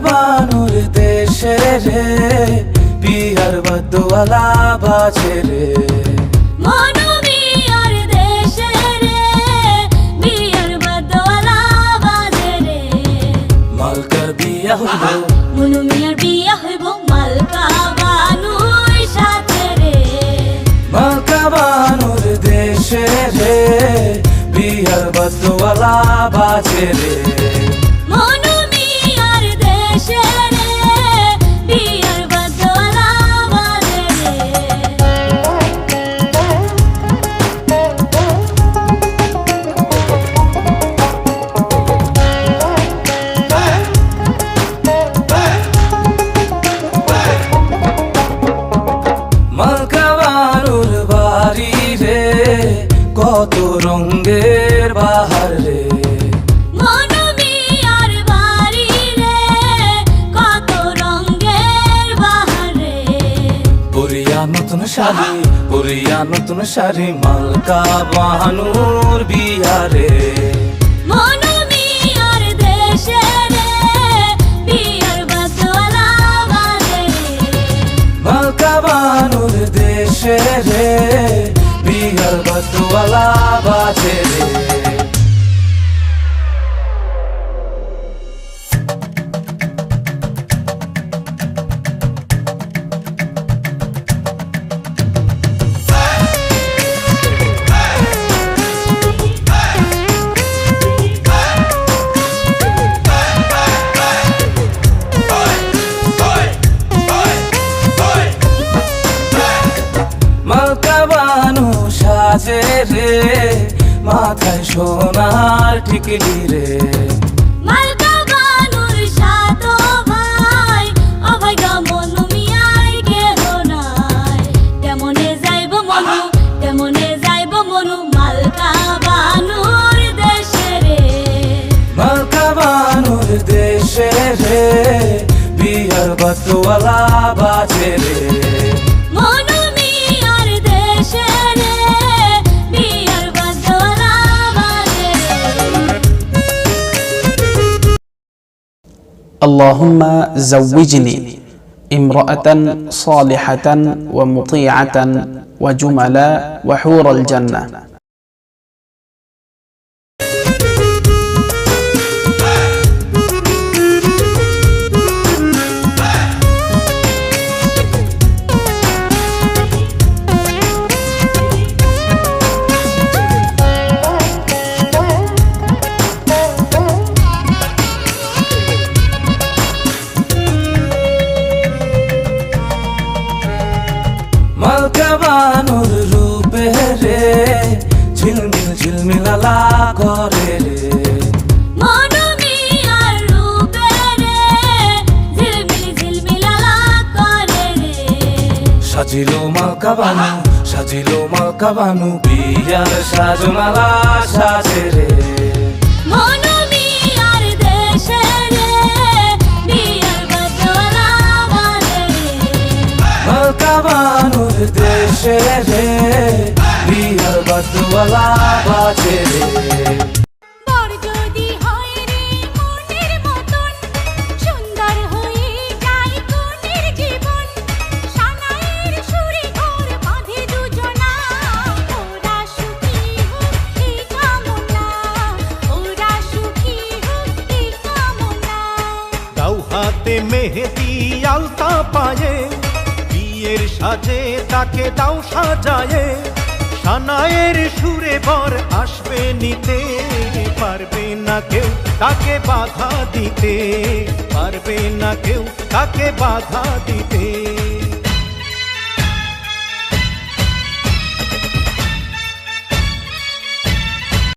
বানুর দেশে রে বিহার বদওয়ালা বাজে রে মনু মিয়ার দেশে রে বিয়ার বদওয়ালা বাজে রে মালকার বিয়া হইব মনু মিয়ার বিয়া হইব মালকা বানুর সাথে রে মালকা বানুর দেশে রে বিহার বদওয়ালা বাজে রে মনু মিয়ার দেশে রে বিয়ার বদওয়ালা বাজে রে মালকা বানুর বাড়ি রে কত রঙের বাহার রে মনু মিয়ার বাড়ি রে কত রঙের বাহার রে পরিয়া নতুন শাড়ি মালকা বানুর বিয়া রে মনু মিয়ার দেশে রে বিয়ার বদওয়ালা বাজে রে মালকা বানুর দেশে রে বিহার বদওয়ালা বাজে রে মালকা বানু সাজে রে মাথায় সোনার টিকলি রে মালকা বানুর সাতো ভাই অভাই গা মনু মিয়ার কেহ নাই তেমনে যাইব মনু মালকা বানুর দেশে রে মালকা বানুর দেশে রে বিহার বদওয়ালা বাজে রে মনু মিয়ার দেশে রে বিয়ার বদওয়ালা বাজে রে اللهم زوجني امرأة صالحة ومطيعة وجملا وحور الجنة. মালকা বানুর রূপে রে ঝিলমিল ঝিলমিলালা করে রে মনু মিয়ার রূপে রে ঝিলমিল ঝিলমিলালা করে রে সাজিলো মালকা বানু বিয়ার সাজমালা সাজে রে মনু মিয়ার দেশে রে বিয়ার বদওয়ালা বাজে রে মালকা বানুর দেশে রে বিহার বদওয়ালা বাজে রে বর যদি হয় রে মনের মতন সুন্দর হয়ে যায় কোনের জীবন সানাইয়ের সুরে ঘর বাঁধে দুজনা ওরা সুখী হোক এই কামনা ওরা সুখী হোক এই কামনা দাও হাতে মেহেদি আলতা পায়ে বিয়ের সাজে তাকে দাও সাজায়ে সানায়ের সুরে বর আসবে নিতে পারবে না কেউ তাকে বাধা দিতে পারবে না কেউ তাকে বাধা দিতে